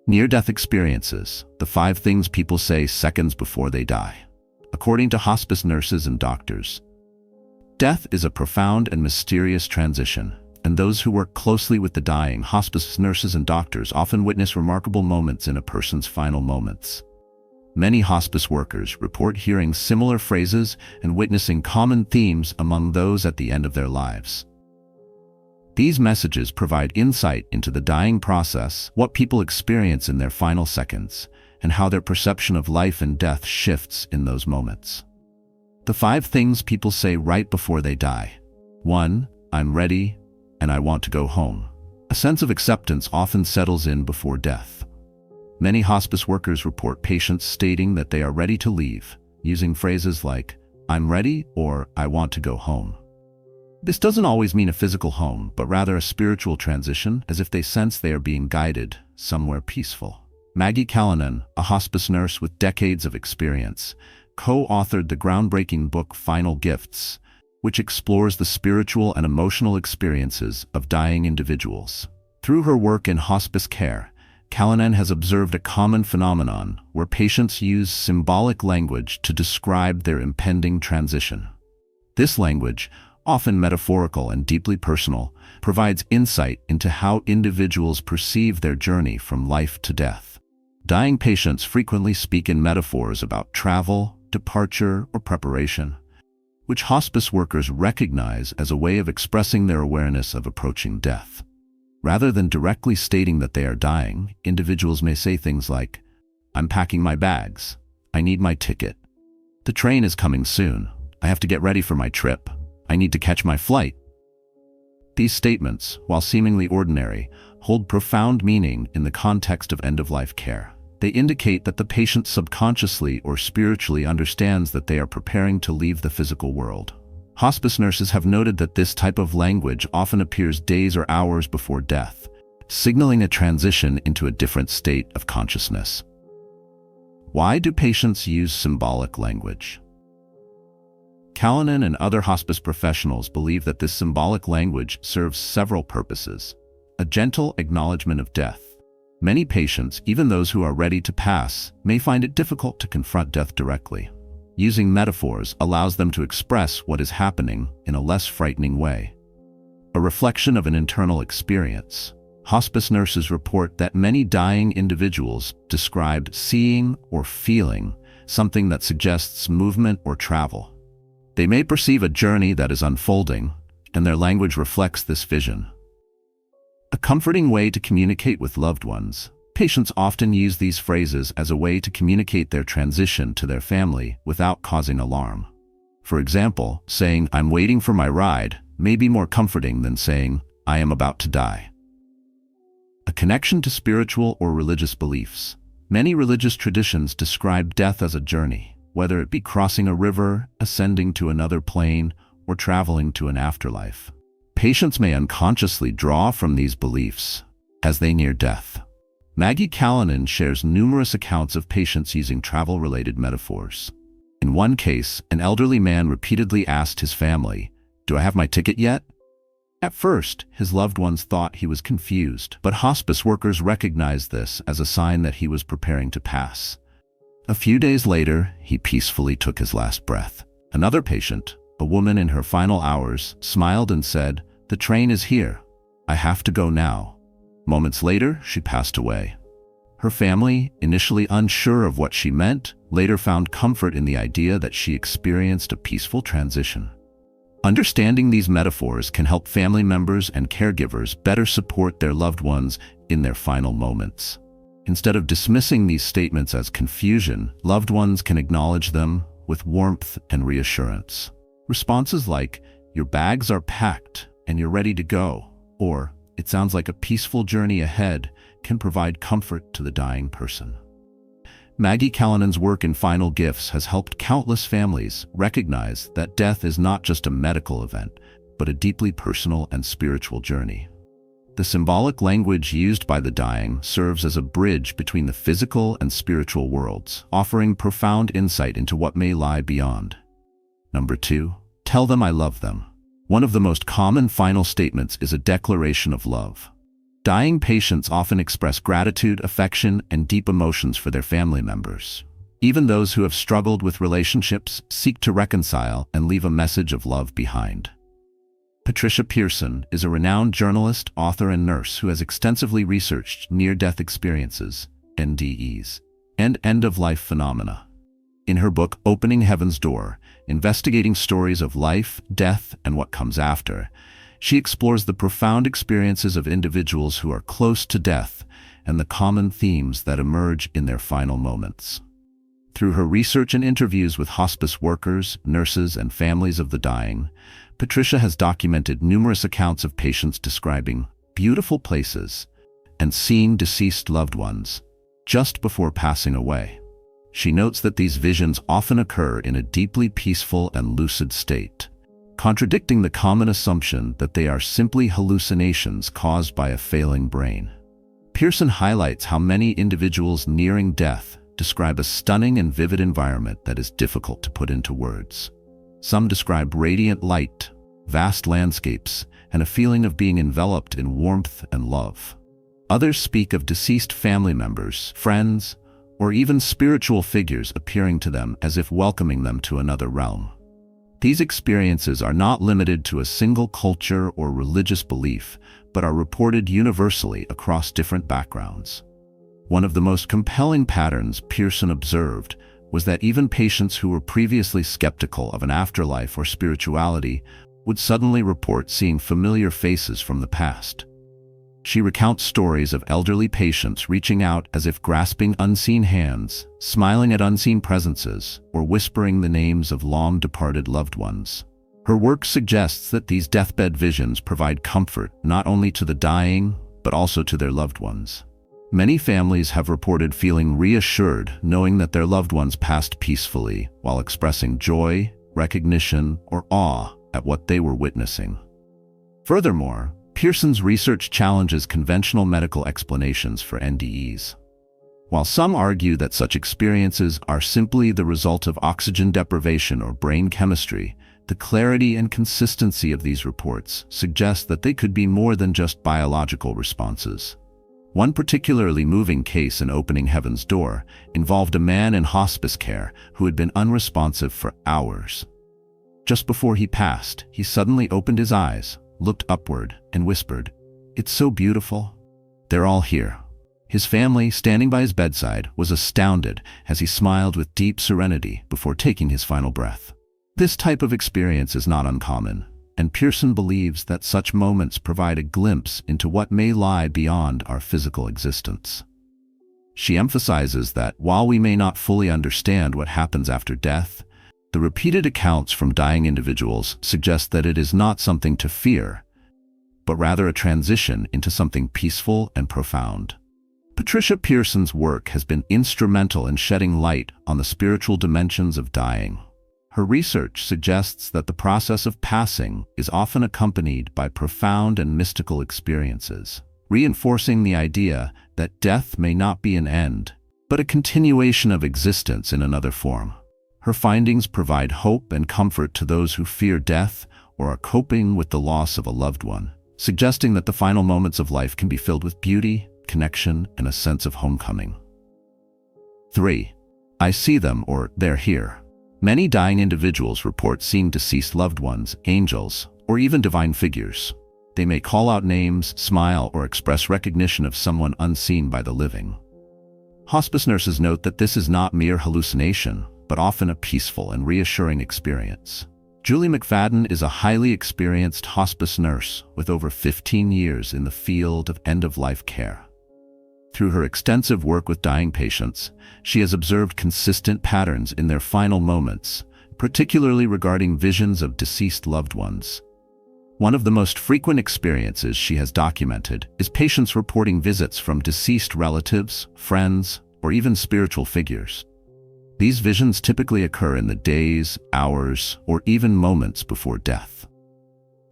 Near-death experiences, the 5 things people say seconds before they die. According to Hospice Nurses and Doctors, death is a profound and mysterious transition, and those who work closely with the dying, hospice nurses and doctors, often witness remarkable moments in a person's final moments. Many hospice workers report hearing similar phrases and witnessing common themes among those at the end of their lives. These messages provide insight into the dying process, what people experience in their final seconds, and how their perception of life and death shifts in those moments. The 5 things people say right before they die. 1. I'm ready, and I want to go home. A sense of acceptance often settles in before death. Many hospice workers report patients stating that they are ready to leave, using phrases like, "I'm ready" or "I want to go home." This doesn't always mean a physical home, but rather a spiritual transition, as if they sense they are being guided somewhere peaceful. Maggie Callanan, a hospice nurse with decades of experience, co-authored the groundbreaking book Final Gifts, which explores the spiritual and emotional experiences of dying individuals. Through her work in hospice care, Callanan has observed a common phenomenon where patients use symbolic language to describe their impending transition. This language, often metaphorical and deeply personal, provides insight into how individuals perceive their journey from life to death. Dying patients frequently speak in metaphors about travel, departure, or preparation, which hospice workers recognize as a way of expressing their awareness of approaching death. Rather than directly stating that they are dying, individuals may say things like, "I'm packing my bags. I need my ticket. The train is coming soon. I have to get ready for my trip. I need to catch my flight." These statements, while seemingly ordinary, hold profound meaning in the context of end-of-life care. They indicate that the patient subconsciously or spiritually understands that they are preparing to leave the physical world. Hospice nurses have noted that this type of language often appears days or hours before death, signaling a transition into a different state of consciousness. Why do patients use symbolic language? Callanan and other hospice professionals believe that this symbolic language serves several purposes. A gentle acknowledgement of death. Many patients, even those who are ready to pass, may find it difficult to confront death directly. Using metaphors allows them to express what is happening in a less frightening way. A reflection of an internal experience. Hospice nurses report that many dying individuals described seeing or feeling something that suggests movement or travel. They may perceive a journey that is unfolding, and their language reflects this vision. A comforting way to communicate with loved ones. Patients often use these phrases as a way to communicate their transition to their family without causing alarm. For example, saying, "I'm waiting for my ride," may be more comforting than saying, "I am about to die." A connection to spiritual or religious beliefs. Many religious traditions describe death as a journey, whether it be crossing a river, ascending to another plane, or traveling to an afterlife. Patients may unconsciously draw from these beliefs as they near death. Maggie Callanan shares numerous accounts of patients using travel-related metaphors. In one case, an elderly man repeatedly asked his family, "Do I have my ticket yet?" At first, his loved ones thought he was confused, but hospice workers recognized this as a sign that he was preparing to pass. A few days later, he peacefully took his last breath. Another patient, a woman in her final hours, smiled and said, "The train is here. I have to go now." Moments later, she passed away. Her family, initially unsure of what she meant, later found comfort in the idea that she experienced a peaceful transition. Understanding these metaphors can help family members and caregivers better support their loved ones in their final moments. Instead of dismissing these statements as confusion, loved ones can acknowledge them with warmth and reassurance. Responses like, "Your bags are packed and you're ready to go," or "It sounds like a peaceful journey ahead," can provide comfort to the dying person. Maggie Callanan's work in Final Gifts has helped countless families recognize that death is not just a medical event, but a deeply personal and spiritual journey. The symbolic language used by the dying serves as a bridge between the physical and spiritual worlds, offering profound insight into what may lie beyond. Number 2. Tell them I love them. One of the most common final statements is a declaration of love. Dying patients often express gratitude, affection, and deep emotions for their family members. Even those who have struggled with relationships seek to reconcile and leave a message of love behind. Patricia Pearson is a renowned journalist, author, and nurse who has extensively researched near-death experiences, NDEs, and end-of-life phenomena. In her book, Opening Heaven's Door, investigating stories of life, death, and what comes after, she explores the profound experiences of individuals who are close to death and the common themes that emerge in their final moments. Through her research and interviews with hospice workers, nurses, and families of the dying, Patricia has documented numerous accounts of patients describing beautiful places and seeing deceased loved ones just before passing away. She notes that these visions often occur in a deeply peaceful and lucid state, contradicting the common assumption that they are simply hallucinations caused by a failing brain. Pearson highlights how many individuals nearing death describe a stunning and vivid environment that is difficult to put into words. Some describe radiant light, vast landscapes, and a feeling of being enveloped in warmth and love. Others speak of deceased family members, friends, or even spiritual figures appearing to them as if welcoming them to another realm. These experiences are not limited to a single culture or religious belief, but are reported universally across different backgrounds. One of the most compelling patterns Pearson observed was that even patients who were previously skeptical of an afterlife or spirituality would suddenly report seeing familiar faces from the past. She recounts stories of elderly patients reaching out as if grasping unseen hands, smiling at unseen presences, or whispering the names of long-departed loved ones. Her work suggests that these deathbed visions provide comfort not only to the dying, but also to their loved ones. Many families have reported feeling reassured knowing that their loved ones passed peacefully while expressing joy, recognition, or awe at what they were witnessing. Furthermore, Pearson's research challenges conventional medical explanations for NDEs. While some argue that such experiences are simply the result of oxygen deprivation or brain chemistry, the clarity and consistency of these reports suggest that they could be more than just biological responses. One particularly moving case in Opening Heaven's Door involved a man in hospice care who had been unresponsive for hours. Just before he passed, he suddenly opened his eyes, looked upward, and whispered, "It's so beautiful. They're all here." His family, standing by his bedside, was astounded as he smiled with deep serenity before taking his final breath. This type of experience is not uncommon, and Pearson believes that such moments provide a glimpse into what may lie beyond our physical existence. She emphasizes that while we may not fully understand what happens after death, the repeated accounts from dying individuals suggest that it is not something to fear, but rather a transition into something peaceful and profound. Patricia Pearson's work has been instrumental in shedding light on the spiritual dimensions of dying. Her research suggests that the process of passing is often accompanied by profound and mystical experiences, reinforcing the idea that death may not be an end, but a continuation of existence in another form. Her findings provide hope and comfort to those who fear death or are coping with the loss of a loved one, suggesting that the final moments of life can be filled with beauty, connection, and a sense of homecoming. 3. I see them, or they're here. Many dying individuals report seeing deceased loved ones, angels, or even divine figures. They may call out names, smile, or express recognition of someone unseen by the living. Hospice nurses note that this is not mere hallucination, but often a peaceful and reassuring experience. Julie McFadden is a highly experienced hospice nurse with over 15 years in the field of end-of-life care. Through her extensive work with dying patients, she has observed consistent patterns in their final moments, particularly regarding visions of deceased loved ones. One of the most frequent experiences she has documented is patients reporting visits from deceased relatives, friends, or even spiritual figures. These visions typically occur in the days, hours, or even moments before death.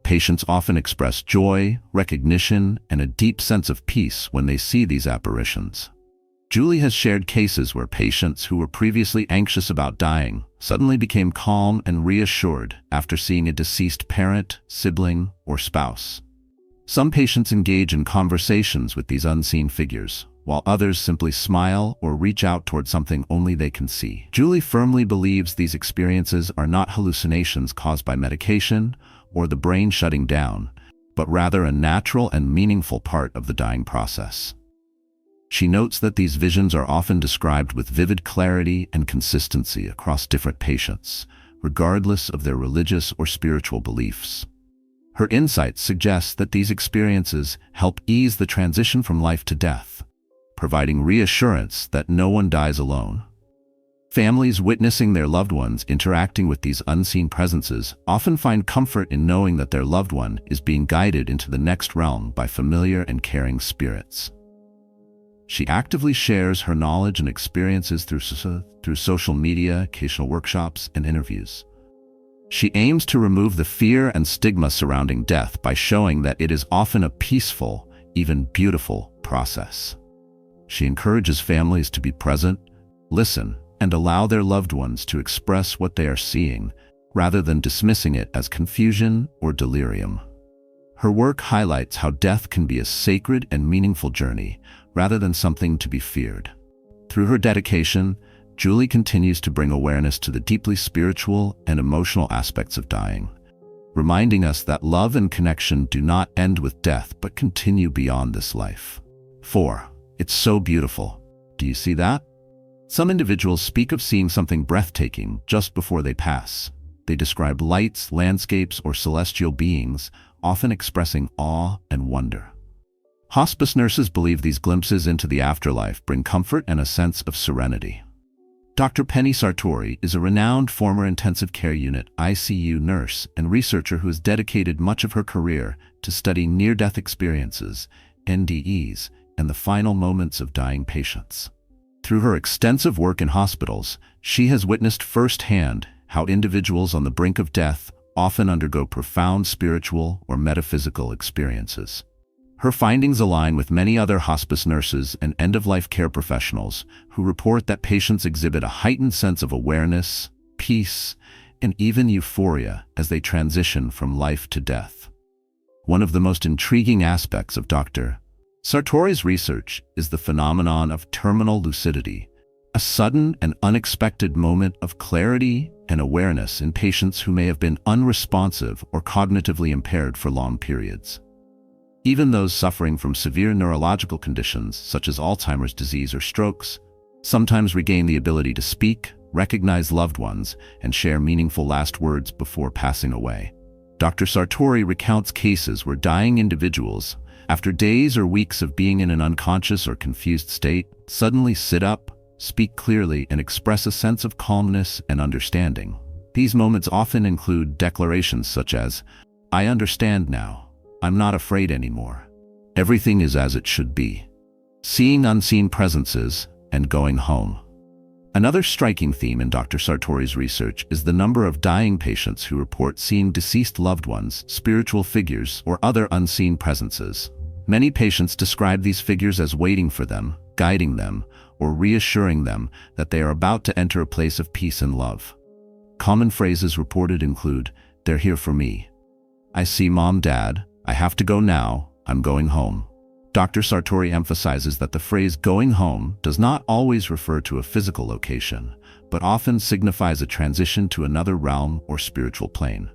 Patients often express joy, recognition, and a deep sense of peace when they see these apparitions. Julie has shared cases where patients who were previously anxious about dying suddenly became calm and reassured after seeing a deceased parent, sibling, or spouse. Some patients engage in conversations with these unseen figures, while others simply smile or reach out toward something only they can see. Julie firmly believes these experiences are not hallucinations caused by medication or the brain shutting down, but rather a natural and meaningful part of the dying process. She notes that these visions are often described with vivid clarity and consistency across different patients, regardless of their religious or spiritual beliefs. Her insights suggest that these experiences help ease the transition from life to death, providing reassurance that no one dies alone. Families witnessing their loved ones interacting with these unseen presences often find comfort in knowing that their loved one is being guided into the next realm by familiar and caring spirits. She actively shares her knowledge and experiences through social media, occasional workshops, and interviews. She aims to remove the fear and stigma surrounding death by showing that it is often a peaceful, even beautiful process. She encourages families to be present, listen, and allow their loved ones to express what they are seeing, rather than dismissing it as confusion or delirium. Her work highlights how death can be a sacred and meaningful journey, rather than something to be feared. Through her dedication, Julie continues to bring awareness to the deeply spiritual and emotional aspects of dying, reminding us that love and connection do not end with death but continue beyond this life. 4. It's so beautiful. Do you see that? Some individuals speak of seeing something breathtaking just before they pass. They describe lights, landscapes, or celestial beings, often expressing awe and wonder. Hospice nurses believe these glimpses into the afterlife bring comfort and a sense of serenity. Dr. Penny Sartori is a renowned former intensive care unit (ICU) nurse and researcher who has dedicated much of her career to studying near-death experiences, NDEs, and the final moments of dying patients. Through her extensive work in hospitals, she has witnessed firsthand how individuals on the brink of death often undergo profound spiritual or metaphysical experiences. Her findings align with many other hospice nurses and end-of-life care professionals who report that patients exhibit a heightened sense of awareness, peace, and even euphoria as they transition from life to death. One of the most intriguing aspects of Dr. Sartori's research is the phenomenon of terminal lucidity, a sudden and unexpected moment of clarity and awareness in patients who may have been unresponsive or cognitively impaired for long periods. Even those suffering from severe neurological conditions such as Alzheimer's disease or strokes sometimes regain the ability to speak, recognize loved ones, and share meaningful last words before passing away. Dr. Sartori recounts cases where dying individuals, after days or weeks of being in an unconscious or confused state, suddenly sit up, speak clearly, and express a sense of calmness and understanding. These moments often include declarations such as, "I understand now. I'm not afraid anymore. Everything is as it should be." Seeing unseen presences and going home. Another striking theme in Dr. Sartori's research is the number of dying patients who report seeing deceased loved ones, spiritual figures, or other unseen presences. Many patients describe these figures as waiting for them, guiding them, or reassuring them that they are about to enter a place of peace and love. Common phrases reported include, "They're here for me," "I see Mom, Dad," "I have to go now, I'm going home." Dr. Sartori emphasizes that the phrase "going home" does not always refer to a physical location, but often signifies a transition to another realm or spiritual plane.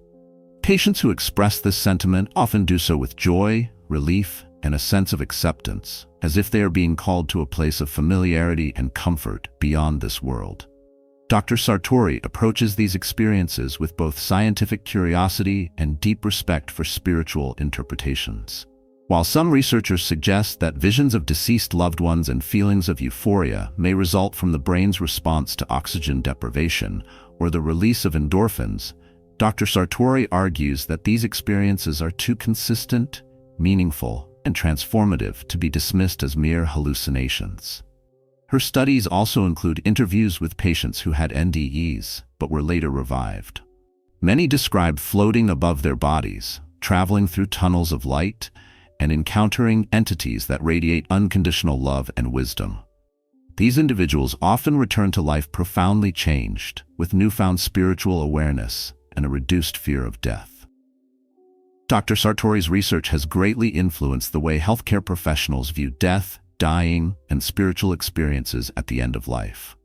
Patients who express this sentiment often do so with joy, relief, and a sense of acceptance, as if they are being called to a place of familiarity and comfort beyond this world. Dr. Sartori approaches these experiences with both scientific curiosity and deep respect for spiritual interpretations. While some researchers suggest that visions of deceased loved ones and feelings of euphoria may result from the brain's response to oxygen deprivation or the release of endorphins, Dr. Sartori argues that these experiences are too consistent, meaningful, and transformative to be dismissed as mere hallucinations. Her studies also include interviews with patients who had NDEs but were later revived. Many describe floating above their bodies, traveling through tunnels of light, and encountering entities that radiate unconditional love and wisdom. These individuals often return to life profoundly changed, with newfound spiritual awareness and a reduced fear of death. Dr. Sartori's research has greatly influenced the way healthcare professionals view death, dying, and spiritual experiences at the end of life.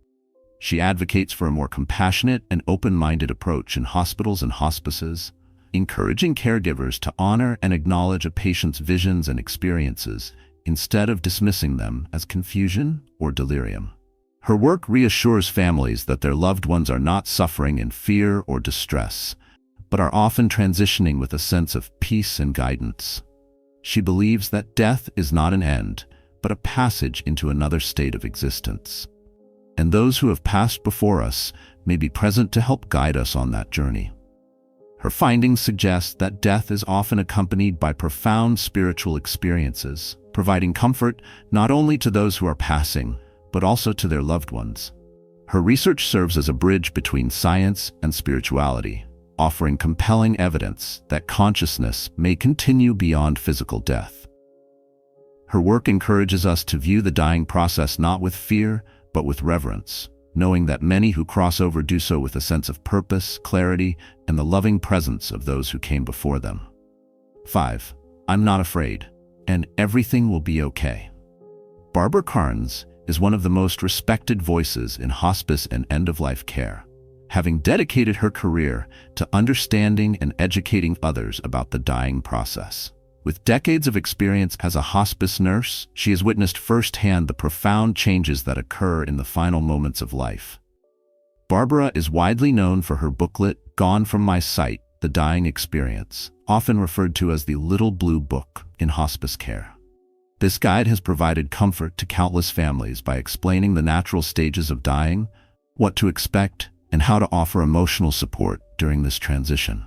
She advocates for a more compassionate and open-minded approach in hospitals and hospices, encouraging caregivers to honor and acknowledge a patient's visions and experiences instead of dismissing them as confusion or delirium. Her work reassures families that their loved ones are not suffering in fear or distress, but are often transitioning with a sense of peace and guidance. She believes that death is not an end, but a passage into another state of existence. And those who have passed before us may be present to help guide us on that journey. Her findings suggest that death is often accompanied by profound spiritual experiences, providing comfort not only to those who are passing, but also to their loved ones. Her research serves as a bridge between science and spirituality, offering compelling evidence that consciousness may continue beyond physical death. Her work encourages us to view the dying process not with fear, but with reverence, knowing that many who cross over do so with a sense of purpose, clarity, and the loving presence of those who came before them. 5. I'm not afraid, and everything will be okay. Barbara Carnes is one of the most respected voices in hospice and end-of-life care, having dedicated her career to understanding and educating others about the dying process. With decades of experience as a hospice nurse, she has witnessed firsthand the profound changes that occur in the final moments of life. Barbara is widely known for her booklet, Gone From My Sight: The Dying Experience, often referred to as the Little Blue Book in hospice care. This guide has provided comfort to countless families by explaining the natural stages of dying, what to expect, and how to offer emotional support during this transition.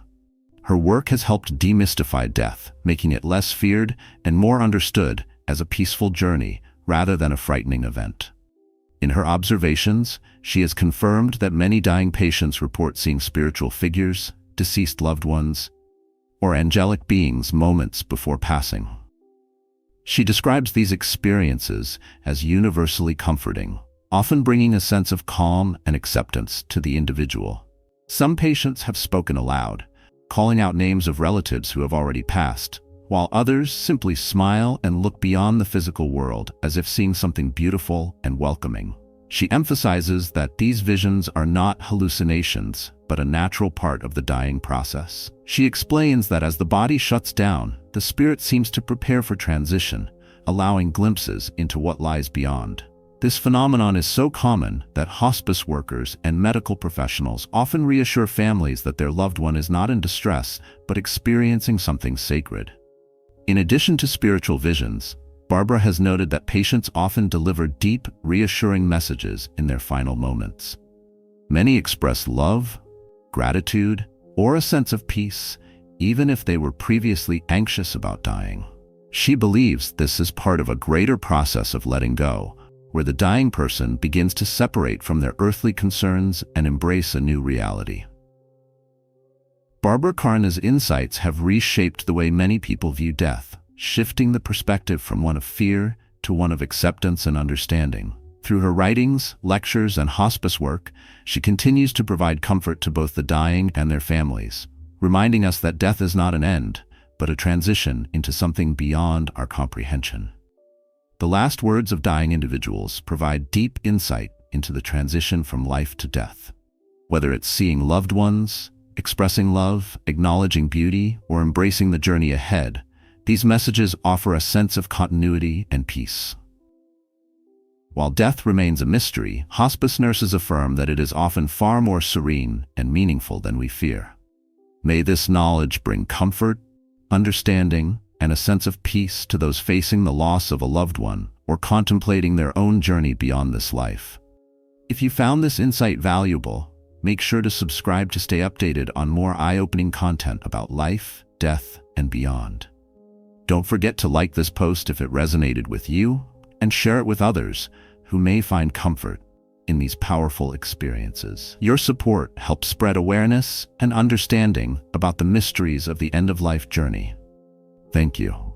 Her work has helped demystify death, making it less feared and more understood as a peaceful journey rather than a frightening event. In her observations, she has confirmed that many dying patients report seeing spiritual figures, deceased loved ones, or angelic beings moments before passing. She describes these experiences as universally comforting, often bringing a sense of calm and acceptance to the individual. Some patients have spoken aloud, calling out names of relatives who have already passed, while others simply smile and look beyond the physical world as if seeing something beautiful and welcoming. She emphasizes that these visions are not hallucinations, but a natural part of the dying process. She explains that as the body shuts down, the spirit seems to prepare for transition, allowing glimpses into what lies beyond. This phenomenon is so common that hospice workers and medical professionals often reassure families that their loved one is not in distress, but experiencing something sacred. In addition to spiritual visions, Barbara has noted that patients often deliver deep, reassuring messages in their final moments. Many express love, gratitude, or a sense of peace, even if they were previously anxious about dying. She believes this is part of a greater process of letting go, where the dying person begins to separate from their earthly concerns and embrace a new reality. Barbara Carnes' insights have reshaped the way many people view death, shifting the perspective from one of fear to one of acceptance and understanding. Through her writings, lectures, and hospice work, she continues to provide comfort to both the dying and their families, reminding us that death is not an end, but a transition into something beyond our comprehension. The last words of dying individuals provide deep insight into the transition from life to death. Whether it's seeing loved ones, expressing love, acknowledging beauty, or embracing the journey ahead, these messages offer a sense of continuity and peace. While death remains a mystery, hospice nurses affirm that it is often far more serene and meaningful than we fear. May this knowledge bring comfort, understanding, and a sense of peace to those facing the loss of a loved one or contemplating their own journey beyond this life. If you found this insight valuable, make sure to subscribe to stay updated on more eye-opening content about life, death, and beyond. Don't forget to like this post if it resonated with you, and share it with others who may find comfort in these powerful experiences. Your support helps spread awareness and understanding about the mysteries of the end-of-life journey. Thank you.